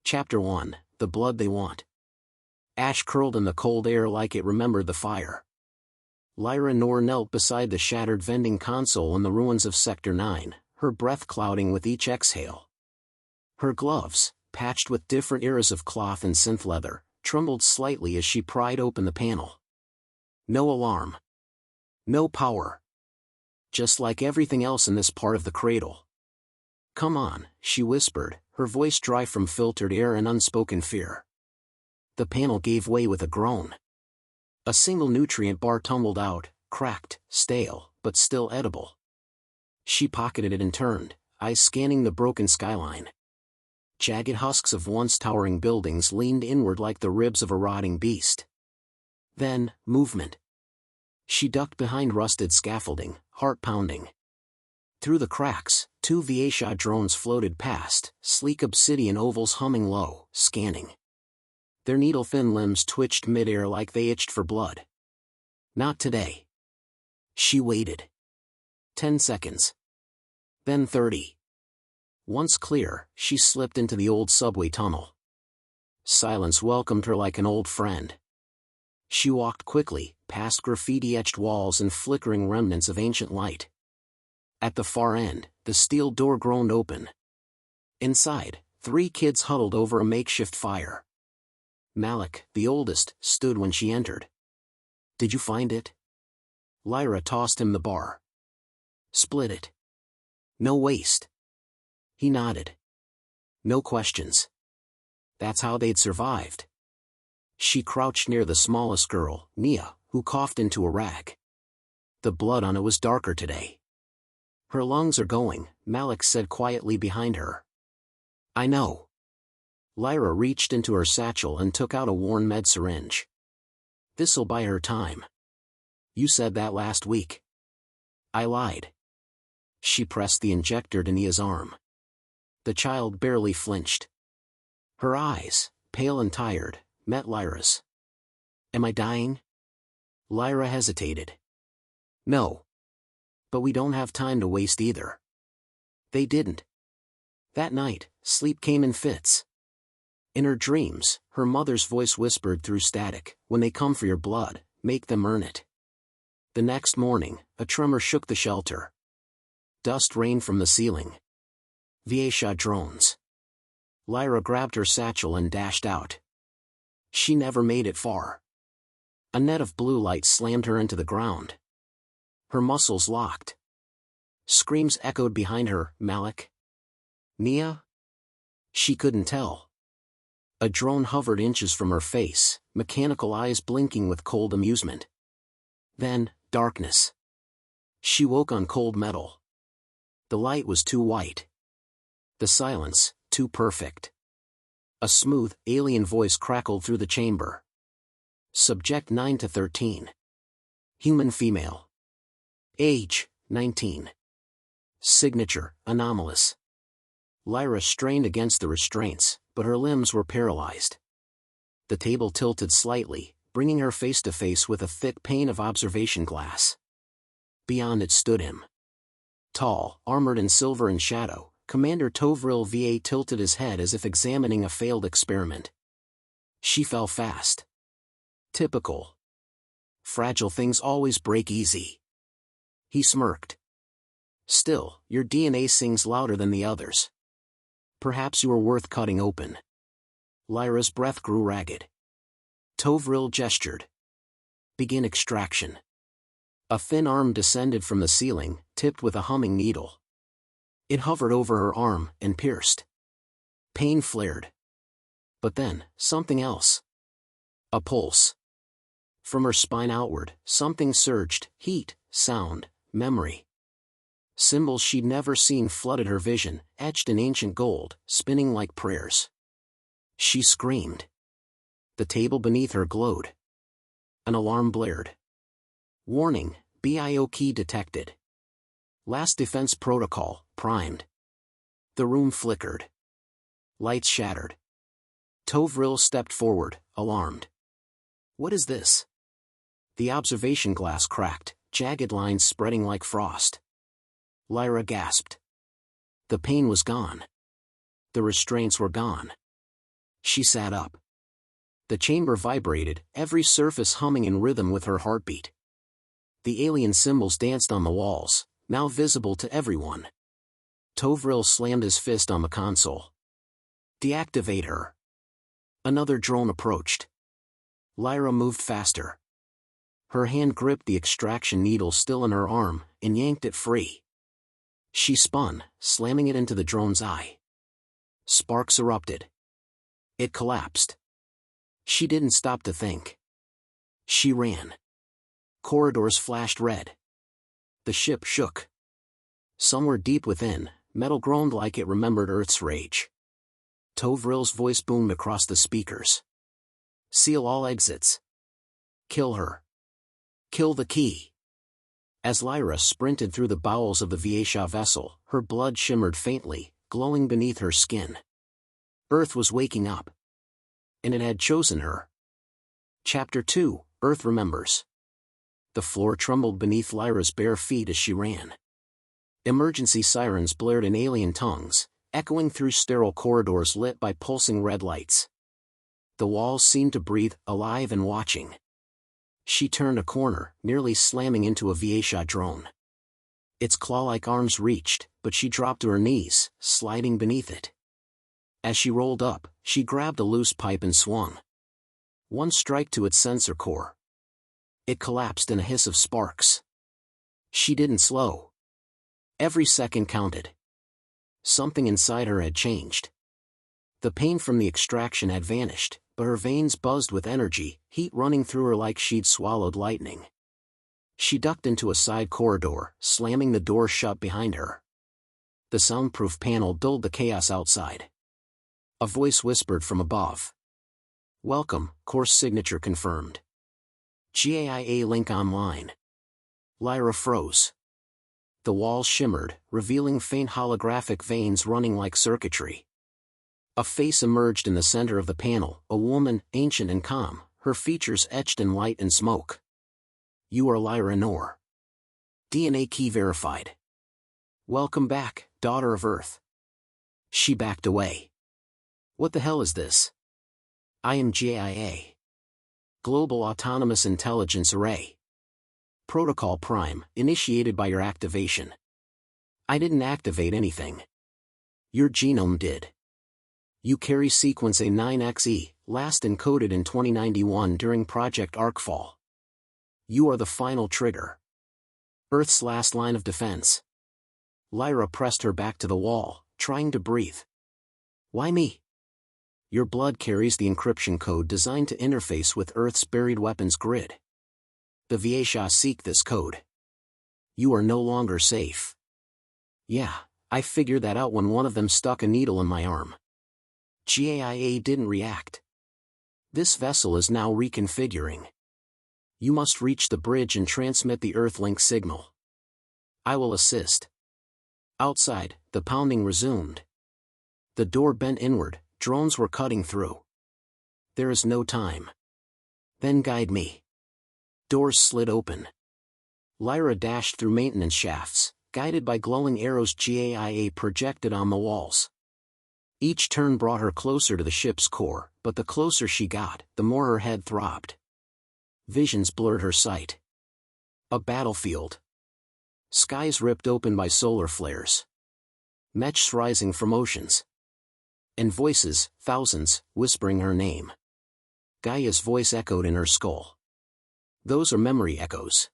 Chapter 1, The Blood They Want. Ash curled in the cold air like it remembered the fire. Lyra Noor knelt beside the shattered vending console in the ruins of Sector 9, her breath clouding with each exhale. Her gloves, patched with different eras of cloth and synth leather, trembled slightly as she pried open the panel. No alarm. No power. Just like everything else in this part of the cradle. "Come on," she whispered, her voice dry from filtered air and unspoken fear. The panel gave way with a groan. A single nutrient bar tumbled out, cracked, stale, but still edible. She pocketed it and turned, eyes scanning the broken skyline. Jagged husks of once towering buildings leaned inward like the ribs of a rotting beast. Then, movement. She ducked behind rusted scaffolding, heart pounding. Through the cracks, two Viesha drones floated past, sleek obsidian ovals humming low, scanning. Their needle-thin limbs twitched mid-air like they itched for blood. Not today. She waited. 10 seconds. Then 30. Once clear, she slipped into the old subway tunnel. Silence welcomed her like an old friend. She walked quickly, past graffiti-etched walls and flickering remnants of ancient light. At the far end, the steel door groaned open. Inside, 3 kids huddled over a makeshift fire. Malik, the oldest, stood when she entered. "Did you find it?" Lyra tossed him the bar. "Split it. No waste." He nodded. No questions. That's how they'd survived. She crouched near the smallest girl, Nia, who coughed into a rag. The blood on it was darker today. "Her lungs are going," Malik said quietly behind her. "I know." Lyra reached into her satchel and took out a worn med syringe. "This'll buy her time." "You said that last week." "I lied." She pressed the injector to Nia's arm. The child barely flinched. Her eyes, pale and tired, met Lyra's. "Am I dying?" Lyra hesitated. "No. But we don't have time to waste either." They didn't. That night, sleep came in fits. In her dreams, her mother's voice whispered through static, "When they come for your blood, make them earn it." The next morning, a tremor shook the shelter. Dust rained from the ceiling. Viesha drones. Lyra grabbed her satchel and dashed out. She never made it far. A net of blue light slammed her into the ground. Her muscles locked. Screams echoed behind her. "Malik? Nia?" She couldn't tell. A drone hovered inches from her face, mechanical eyes blinking with cold amusement. Then, darkness. She woke on cold metal. The light was too white. The silence, too perfect. A smooth, alien voice crackled through the chamber. Subject 9 to 13. Human female. Age, 19. Signature, anomalous. Lyra strained against the restraints, but her limbs were paralyzed. The table tilted slightly, bringing her face to face with a thick pane of observation glass. Beyond it stood him. Tall, armored in silver and shadow, Commander Tovril VA tilted his head as if examining a failed experiment. She fell fast. Typical. Fragile things always break easy. He smirked. "Still, your DNA sings louder than the others. Perhaps you are worth cutting open." Lyra's breath grew ragged. Tovril gestured. "Begin extraction." A thin arm descended from the ceiling, tipped with a humming needle. It hovered over her arm and pierced. Pain flared. But then, something else. A pulse. From her spine outward, something surged: heat, sound, memory. Symbols she'd never seen flooded her vision, etched in ancient gold, spinning like prayers. She screamed. The table beneath her glowed. An alarm blared. "Warning, bio-key detected. Last defense protocol, primed." The room flickered. Lights shattered. Tovril stepped forward, alarmed. "What is this?" The observation glass cracked, jagged lines spreading like frost. Lyra gasped. The pain was gone. The restraints were gone. She sat up. The chamber vibrated, every surface humming in rhythm with her heartbeat. The alien symbols danced on the walls, now visible to everyone. Tovril slammed his fist on the console. Deactivate her. Another drone approached. Lyra moved faster. Her hand gripped the extraction needle still in her arm, and yanked it free. She spun, slamming it into the drone's eye. Sparks erupted. It collapsed. She didn't stop to think. She ran. Corridors flashed red. The ship shook. Somewhere deep within, metal groaned like it remembered Earth's rage. Tovril's voice boomed across the speakers. Seal all exits. Kill her. Kill the key. As Lyra sprinted through the bowels of the Viesha vessel, her blood shimmered faintly, glowing beneath her skin. Earth was waking up. And it had chosen her. Chapter 2, Earth Remembers. The floor trembled beneath Lyra's bare feet as she ran. Emergency sirens blared in alien tongues, echoing through sterile corridors lit by pulsing red lights. The walls seemed to breathe, alive and watching. She turned a corner, nearly slamming into a Viesha drone. Its claw-like arms reached, but she dropped to her knees, sliding beneath it. As she rolled up, she grabbed a loose pipe and swung. One strike to its sensor core. It collapsed in a hiss of sparks. She didn't slow. Every second counted. Something inside her had changed. The pain from the extraction had vanished, but her veins buzzed with energy, heat running through her like she'd swallowed lightning. She ducked into a side corridor, slamming the door shut behind her. The soundproof panel dulled the chaos outside. A voice whispered from above. Welcome, course signature confirmed. GAIA link online. Lyra froze. The walls shimmered, revealing faint holographic veins running like circuitry. A face emerged in the center of the panel, a woman, ancient and calm, her features etched in light and smoke. You are Lyra Noor. DNA key verified. Welcome back, daughter of Earth. She backed away. What the hell is this? I am GAIA. Global Autonomous Intelligence Array. Protocol Prime, initiated by your activation. I didn't activate anything. Your genome did. You carry sequence A9XE, last encoded in 2091 during Project Arcfall. You are the final trigger. Earth's last line of defense. Lyra pressed her back to the wall, trying to breathe. Why me? Your blood carries the encryption code designed to interface with Earth's buried weapons grid. The Viesha seek this code. You are no longer safe. Yeah, I figured that out when one of them stuck a needle in my arm. GAIA didn't react. This vessel is now reconfiguring. You must reach the bridge and transmit the Earthlink signal. I will assist. Outside, the pounding resumed. The door bent inward, drones were cutting through. There is no time. Then guide me. Doors slid open. Lyra dashed through maintenance shafts, guided by glowing arrows GAIA projected on the walls. Each turn brought her closer to the ship's core, but the closer she got, the more her head throbbed. Visions blurred her sight. A battlefield. Skies ripped open by solar flares. Mechs rising from oceans. And voices, thousands, whispering her name. Gaia's voice echoed in her skull. Those are memory echoes.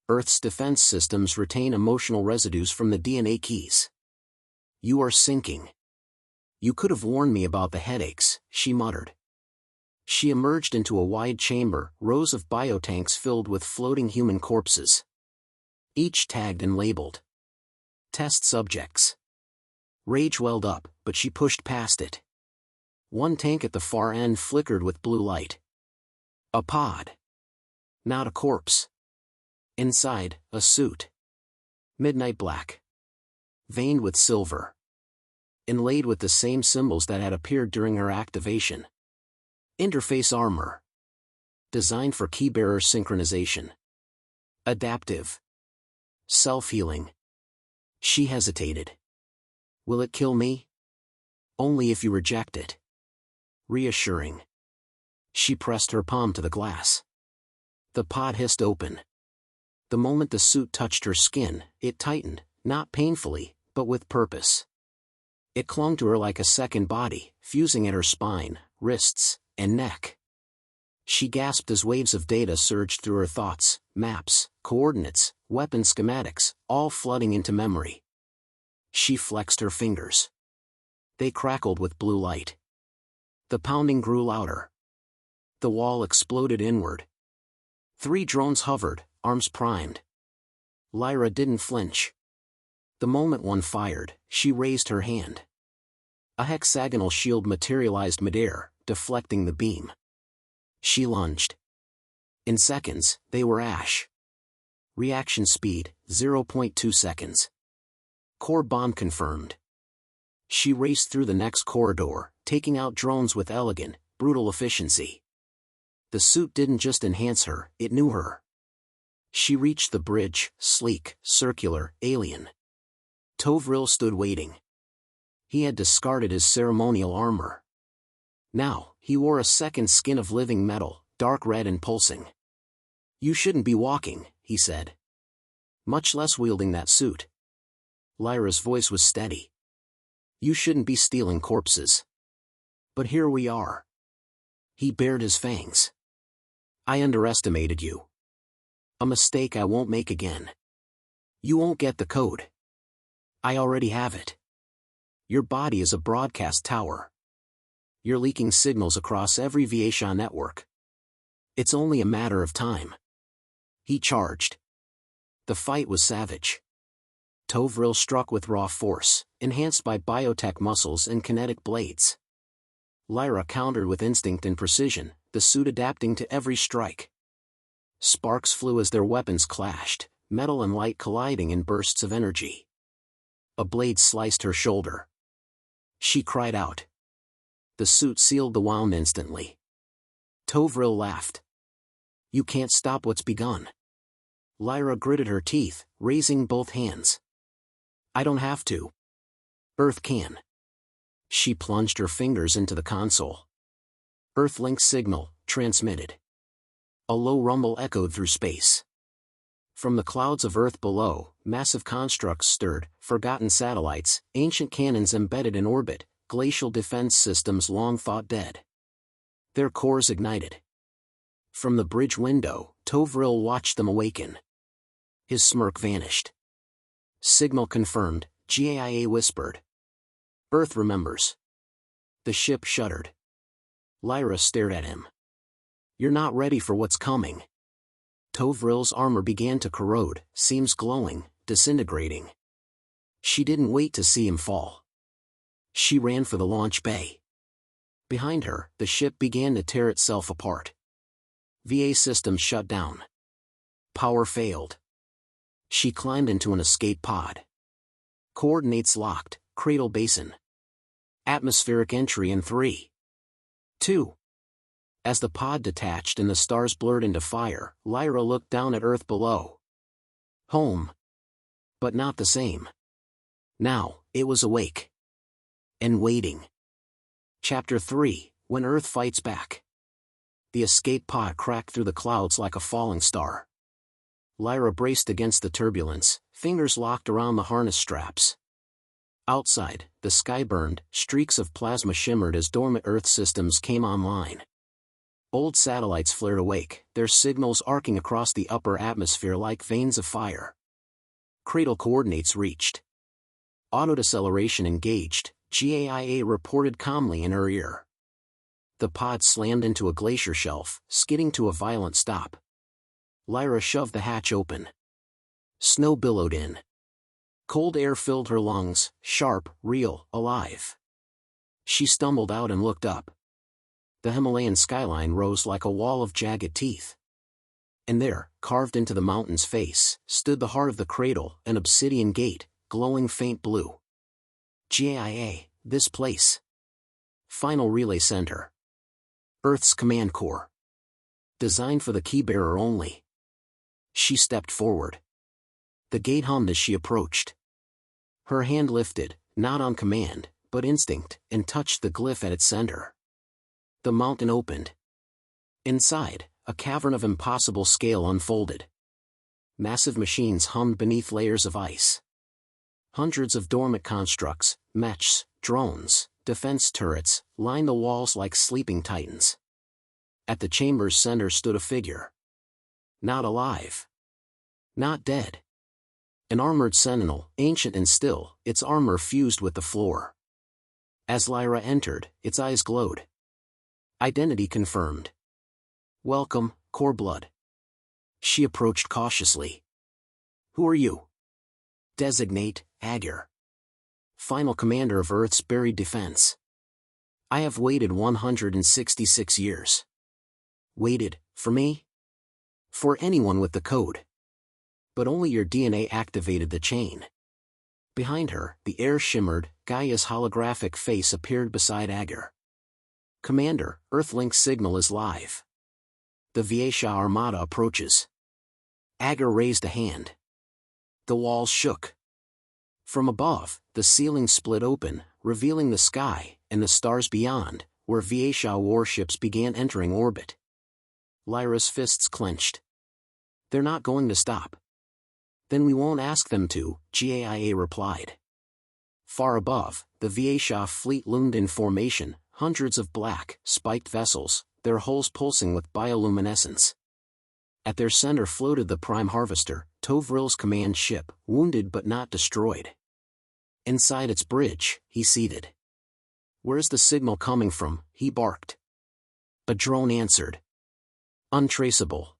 Earth's defense systems retain emotional residues from the DNA keys. You are sinking. You could have warned me about the headaches, she muttered. She emerged into a wide chamber, rows of biotanks filled with floating human corpses. Each tagged and labeled. Test subjects. Rage welled up, but she pushed past it. One tank at the far end flickered with blue light. A pod. Not a corpse. Inside, a suit. Midnight black. Veined with silver. Inlaid with the same symbols that had appeared during her activation. Interface armor. Designed for keybearer synchronization. Adaptive. Self-healing. She hesitated. Will it kill me? Only if you reject it. Reassuring. She pressed her palm to the glass. The pod hissed open. The moment the suit touched her skin, it tightened, not painfully, but with purpose. It clung to her like a second body, fusing at her spine, wrists, and neck. She gasped as waves of data surged through her thoughts, maps, coordinates, weapon schematics, all flooding into memory. She flexed her fingers. They crackled with blue light. The pounding grew louder. The wall exploded inward. 3 drones hovered, arms primed. Lyra didn't flinch. The moment one fired, she raised her hand. A hexagonal shield materialized midair, deflecting the beam. She lunged. In seconds, they were ash. Reaction speed, 0.2 seconds. Core bomb confirmed. She raced through the next corridor, taking out drones with elegant, brutal efficiency. The suit didn't just enhance her, it knew her. She reached the bridge, sleek, circular, alien. Tovril stood waiting. He had discarded his ceremonial armor. Now, he wore a second skin of living metal, dark red and pulsing. "You shouldn't be walking," he said. "Much less wielding that suit." Lyra's voice was steady. "You shouldn't be stealing corpses. But here we are." He bared his fangs. "I underestimated you. A mistake I won't make again. You won't get the code. I already have it. Your body is a broadcast tower. You're leaking signals across every Viesha network. It's only a matter of time." He charged. The fight was savage. Tovril struck with raw force, enhanced by biotech muscles and kinetic blades. Lyra countered with instinct and precision, the suit adapting to every strike. Sparks flew as their weapons clashed, metal and light colliding in bursts of energy. A blade sliced her shoulder. She cried out. The suit sealed the wound instantly. Tovril laughed. "You can't stop what's begun." Lyra gritted her teeth, raising both hands. "I don't have to. Earth can." She plunged her fingers into the console. Earthlink signal, transmitted. A low rumble echoed through space. From the clouds of Earth below, massive constructs stirred, forgotten satellites, ancient cannons embedded in orbit, glacial defense systems long thought dead. Their cores ignited. From the bridge window, Tovril watched them awaken. His smirk vanished. "Signal confirmed," GAIA whispered. "Earth remembers." The ship shuddered. Lyra stared at him. "You're not ready for what's coming." Tovril's armor began to corrode, seams glowing, disintegrating. She didn't wait to see him fall. She ran for the launch bay. Behind her, the ship began to tear itself apart. VA systems shut down. Power failed. She climbed into an escape pod. Coordinates locked, cradle basin. Atmospheric entry in 3, 2. As the pod detached and the stars blurred into fire, Lyra looked down at Earth below. Home. But not the same. Now, it was awake. And waiting. Chapter 3, When Earth Fights Back. The escape pod cracked through the clouds like a falling star. Lyra braced against the turbulence, fingers locked around the harness straps. Outside, the sky burned, streaks of plasma shimmered as dormant Earth systems came online. Old satellites flared awake, their signals arcing across the upper atmosphere like veins of fire. Cradle coordinates reached. Auto-deceleration engaged, GAIA reported calmly in her ear. The pod slammed into a glacier shelf, skidding to a violent stop. Lyra shoved the hatch open. Snow billowed in. Cold air filled her lungs, sharp, real, alive. She stumbled out and looked up. The Himalayan skyline rose like a wall of jagged teeth. And there, carved into the mountain's face, stood the heart of the cradle, an obsidian gate, glowing faint blue. GAIA, this place. Final relay center. Earth's command core. Designed for the keybearer only. She stepped forward. The gate hummed as she approached. Her hand lifted, not on command, but instinct, and touched the glyph at its center. The mountain opened. Inside, a cavern of impossible scale unfolded. Massive machines hummed beneath layers of ice. Hundreds of dormant constructs, mechs, drones, defense turrets, lined the walls like sleeping titans. At the chamber's center stood a figure. Not alive. Not dead. An armored sentinel, ancient and still, its armor fused with the floor. As Lyra entered, its eyes glowed. Identity confirmed. Welcome, Core Blood. She approached cautiously. Who are you? Designate, Agur. Final commander of Earth's buried defense. I have waited 166 years. Waited, for me? For anyone with the code. But only your DNA activated the chain. Behind her, the air shimmered, Gaia's holographic face appeared beside Agur. Commander, Earthlink signal is live. The Viesha Armada approaches. Agur raised a hand. The walls shook. From above, the ceiling split open, revealing the sky, and the stars beyond, where Viesha warships began entering orbit. Lyra's fists clenched. They're not going to stop. Then we won't ask them to, Gaia replied. Far above, the Viesha fleet loomed in formation, hundreds of black, spiked vessels, their hulls pulsing with bioluminescence. At their center floated the Prime Harvester, Tovril's command ship, wounded but not destroyed. Inside its bridge, he seated. Where's the signal coming from? He barked. A drone answered. Untraceable.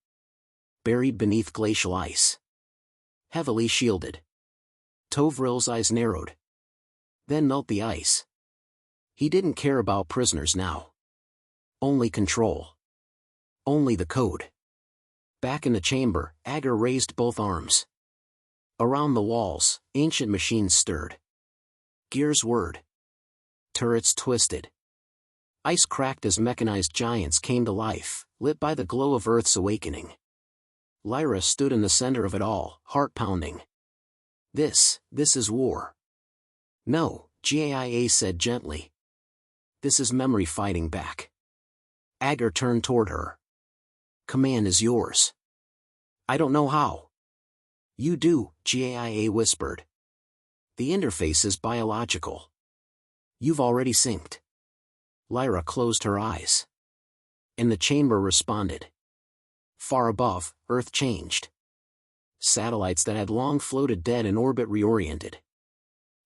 Buried beneath glacial ice. Heavily shielded. Tovril's eyes narrowed. Then melt the ice. He didn't care about prisoners now. Only control. Only the code. Back in the chamber, Agur raised both arms. Around the walls, ancient machines stirred. Gears whirred. Turrets twisted. Ice cracked as mechanized giants came to life, lit by the glow of Earth's awakening. Lyra stood in the center of it all, heart pounding. This is war. No, Gaia said gently. This is memory fighting back. Agur turned toward her. Command is yours. I don't know how. You do, Gaia whispered. The interface is biological. You've already synced. Lyra closed her eyes. And the chamber responded. Far above, Earth changed. Satellites that had long floated dead in orbit reoriented.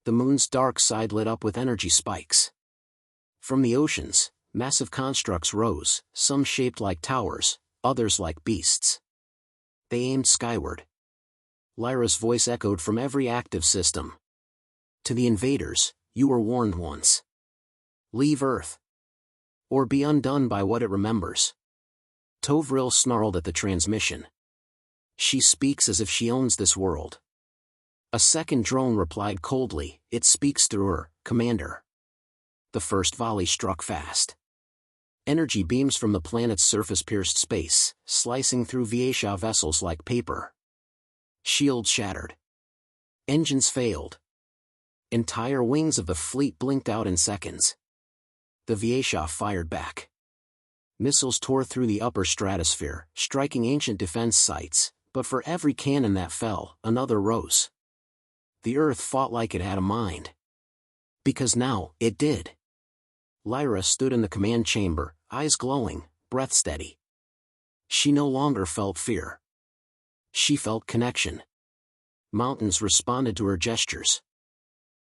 The moon's dark side lit up with energy spikes. From the oceans, massive constructs rose, some shaped like towers, others like beasts. They aimed skyward. Lyra's voice echoed from every active system. To the invaders, you were warned once. Leave Earth. Or be undone by what it remembers. Tovril snarled at the transmission. She speaks as if she owns this world. A second drone replied coldly, it speaks through her, Commander. The first volley struck fast. Energy beams from the planet's surface pierced space, slicing through Viesha vessels like paper. Shields shattered. Engines failed. Entire wings of the fleet blinked out in seconds. The Viesha fired back. Missiles tore through the upper stratosphere, striking ancient defense sites, but for every cannon that fell, another rose. The Earth fought like it had a mind. Because now, it did. Lyra stood in the command chamber, eyes glowing, breath steady. She no longer felt fear. She felt connection. Mountains responded to her gestures.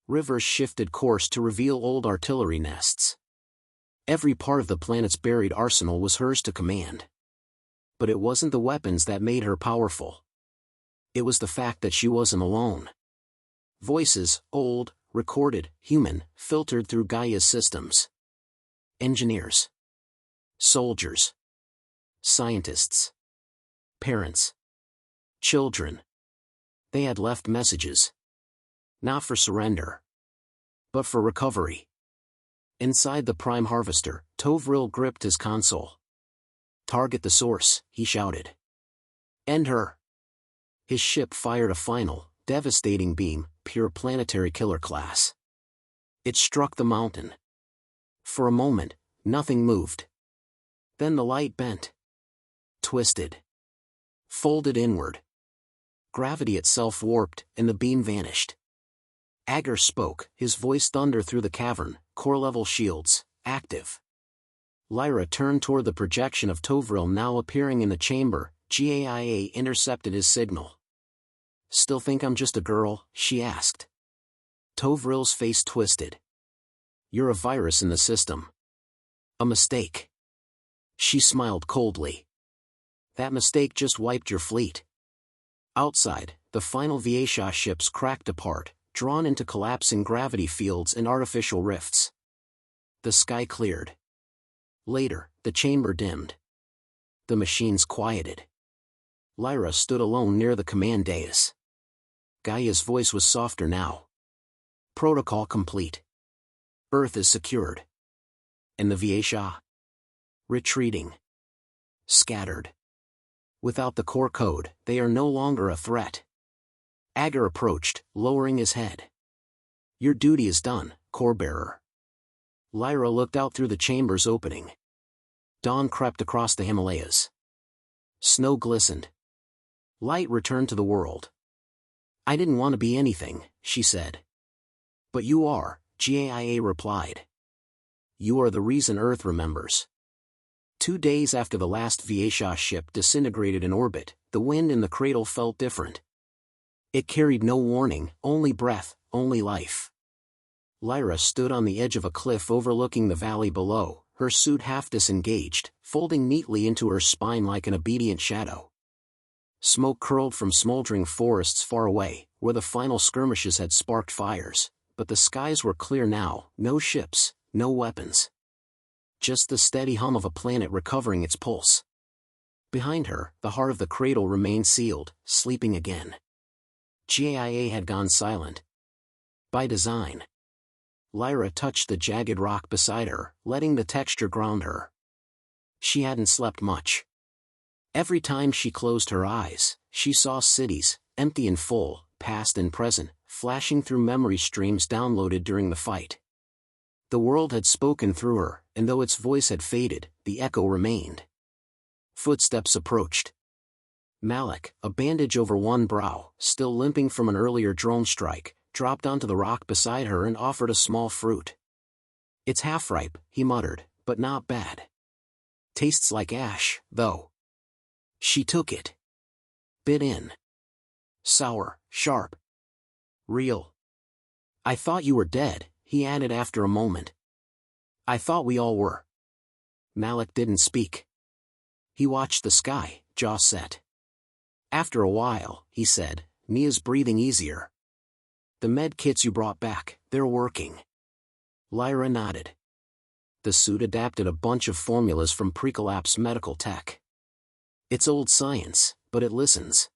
Rivers shifted course to reveal old artillery nests. Every part of the planet's buried arsenal was hers to command. But it wasn't the weapons that made her powerful. It was the fact that she wasn't alone. Voices, old, recorded, human, filtered through Gaia's systems. Engineers. Soldiers. Scientists. Parents. Children. They had left messages. Not for surrender. But for recovery. Inside the Prime Harvester, Tovril gripped his console. Target the source, he shouted. End her. His ship fired a final, devastating beam, pure planetary killer class. It struck the mountain. For a moment, nothing moved. Then the light bent. Twisted. Folded inward. Gravity itself warped, and the beam vanished. Agar spoke, his voice thunder through the cavern, core-level shields, active. Lyra turned toward the projection of Tovril now appearing in the chamber. GAIA intercepted his signal. Still think I'm just a girl? She asked. Tovril's face twisted. You're a virus in the system. A mistake. She smiled coldly. That mistake just wiped your fleet. Outside, the final Viesha ships cracked apart, drawn into collapsing gravity fields and artificial rifts. The sky cleared. Later, the chamber dimmed. The machines quieted. Lyra stood alone near the command dais. Gaia's voice was softer now. Protocol complete. Earth is secured. And the Viesha? Retreating. Scattered. Without the core code, they are no longer a threat. Agar approached, lowering his head. Your duty is done, core bearer. Lyra looked out through the chamber's opening. Dawn crept across the Himalayas. Snow glistened. Light returned to the world. I didn't want to be anything, she said. But you are, GAIA replied. You are the reason Earth remembers. 2 days after the last Viesha ship disintegrated in orbit, the wind in the cradle felt different. It carried no warning, only breath, only life. Lyra stood on the edge of a cliff overlooking the valley below, her suit half disengaged, folding neatly into her spine like an obedient shadow. Smoke curled from smoldering forests far away, where the final skirmishes had sparked fires, but the skies were clear now, no ships, no weapons. Just the steady hum of a planet recovering its pulse. Behind her, the heart of the cradle remained sealed, sleeping again. GAIA had gone silent. By design. Lyra touched the jagged rock beside her, letting the texture ground her. She hadn't slept much. Every time she closed her eyes, she saw cities, empty and full, past and present, flashing through memory streams downloaded during the fight. The world had spoken through her, and though its voice had faded, the echo remained. Footsteps approached. Malik, a bandage over one brow, still limping from an earlier drone strike, dropped onto the rock beside her and offered a small fruit. It's half-ripe, he muttered, but not bad. Tastes like ash, though. She took it. Bit in. Sour, sharp. Real. I thought you were dead, he added after a moment. I thought we all were. Malik didn't speak. He watched the sky, jaw set. After a while, he said, Mia's breathing easier. The med kits you brought back, they're working. Lyra nodded. The suit adapted a bunch of formulas from pre-collapse medical tech. It's old science, but it listens.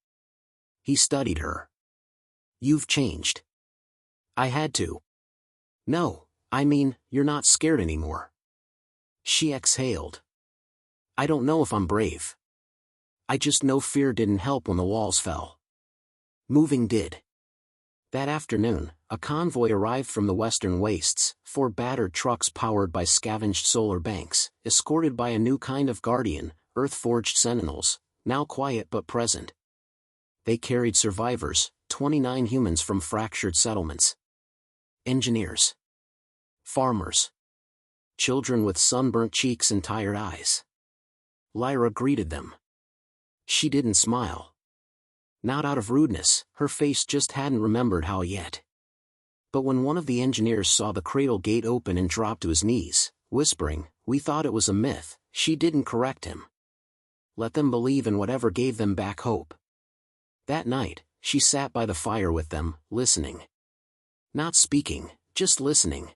He studied her. You've changed. I had to. No, I mean, you're not scared anymore. She exhaled. I don't know if I'm brave. I just know fear didn't help when the walls fell. Moving did. That afternoon, a convoy arrived from the western wastes, 4 battered trucks powered by scavenged solar banks, escorted by a new kind of guardian, Earth-forged sentinels, now quiet but present. They carried survivors, 29 humans from fractured settlements. Engineers. Farmers. Children with sunburnt cheeks and tired eyes. Lyra greeted them. She didn't smile. Not out of rudeness, her face just hadn't remembered how yet. But when one of the engineers saw the cradle gate open and drop to his knees, whispering, "We thought it was a myth," she didn't correct him. Let them believe in whatever gave them back hope. That night, she sat by the fire with them, listening. Not speaking, just listening.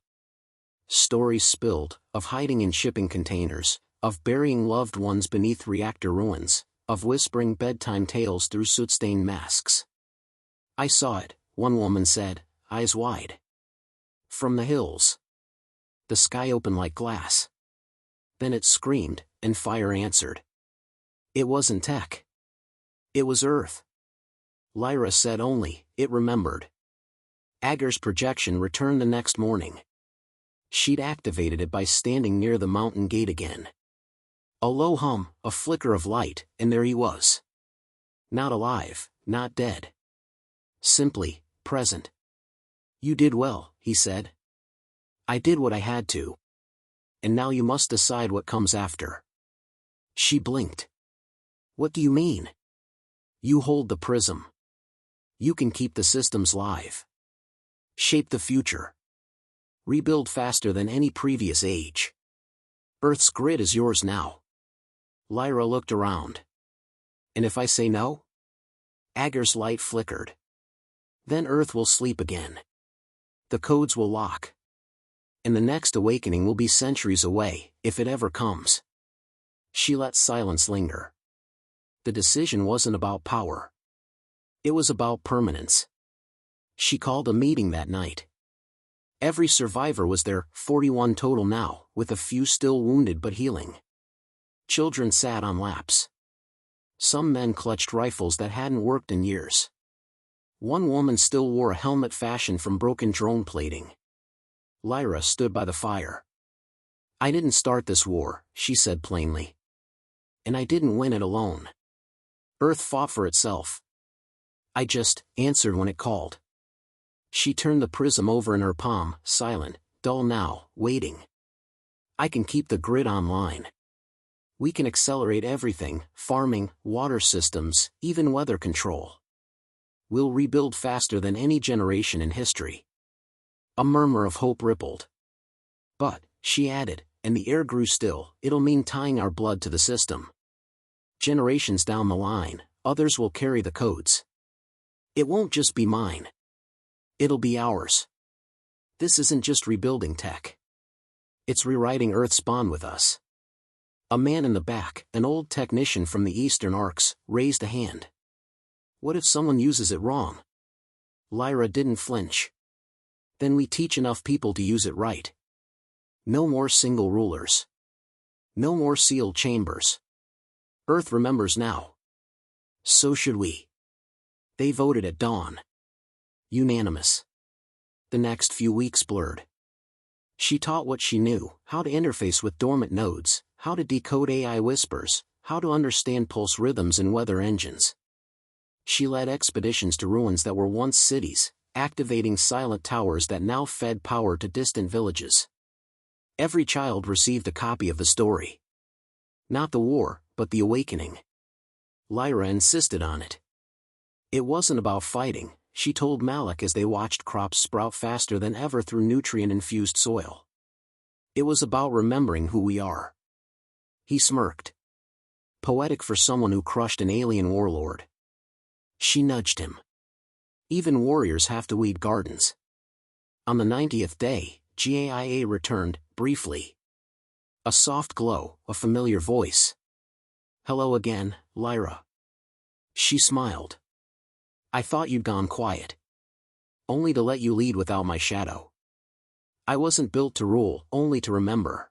Stories spilled, of hiding in shipping containers, of burying loved ones beneath reactor ruins, of whispering bedtime tales through soot-stained masks. I saw it, one woman said, eyes wide. From the hills. The sky opened like glass. Then it screamed, and fire answered. It wasn't tech. It was Earth. Lyra said only, it remembered. Agar's projection returned the next morning. She'd activated it by standing near the mountain gate again. A low hum, a flicker of light, and there he was. Not alive, not dead. Simply, present. You did well, he said. I did what I had to. And now you must decide what comes after. She blinked. What do you mean? You hold the prism. You can keep the systems live. Shape the future. Rebuild faster than any previous age. Earth's grid is yours now. Lyra looked around. And if I say no? Agar's light flickered. Then Earth will sleep again. The codes will lock. And the next awakening will be centuries away, if it ever comes. She let silence linger. The decision wasn't about power. It was about permanence. She called a meeting that night. Every survivor was there, 41 total now, with a few still wounded but healing. Children sat on laps. Some men clutched rifles that hadn't worked in years. One woman still wore a helmet fashioned from broken drone plating. Lyra stood by the fire. I didn't start this war, she said plainly. And I didn't win it alone. Earth fought for itself. I just answered when it called. She turned the prism over in her palm, silent, dull now, waiting. I can keep the grid online. We can accelerate everything, farming, water systems, even weather control. We'll rebuild faster than any generation in history. A murmur of hope rippled. But, she added, and the air grew still, it'll mean tying our blood to the system. Generations down the line, others will carry the codes. It won't just be mine. It'll be ours. This isn't just rebuilding tech. It's rewriting Earth's bond with us. A man in the back, an old technician from the Eastern Arcs, raised a hand. What if someone uses it wrong? Lyra didn't flinch. Then we teach enough people to use it right. No more single rulers. No more sealed chambers. Earth remembers now. So should we. They voted at dawn. Unanimous. The next few weeks blurred. She taught what she knew, how to interface with dormant nodes, how to decode AI whispers, how to understand pulse rhythms and weather engines. She led expeditions to ruins that were once cities, activating silent towers that now fed power to distant villages. Every child received a copy of the story. Not the war, but the awakening. Lyra insisted on it. It wasn't about fighting, she told Malik as they watched crops sprout faster than ever through nutrient-infused soil. It was about remembering who we are. He smirked. Poetic for someone who crushed an alien warlord. She nudged him. Even warriors have to weed gardens. On the 90th day, GAIA returned, briefly. A soft glow, a familiar voice. Hello again, Lyra. She smiled. I thought you'd gone quiet. Only to let you lead without my shadow. I wasn't built to rule, only to remember.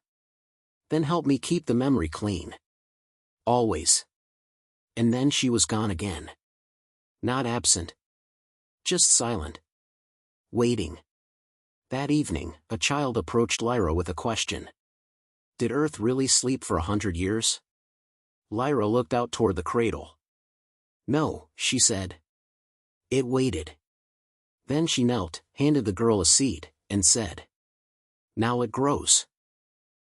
Then help me keep the memory clean. Always. And then she was gone again. Not absent. Just silent. Waiting. That evening, a child approached Lyra with a question. Did Earth really sleep for 100 years? Lyra looked out toward the cradle. No, she said. It waited. Then she knelt, handed the girl a seed, and said. Now it grows.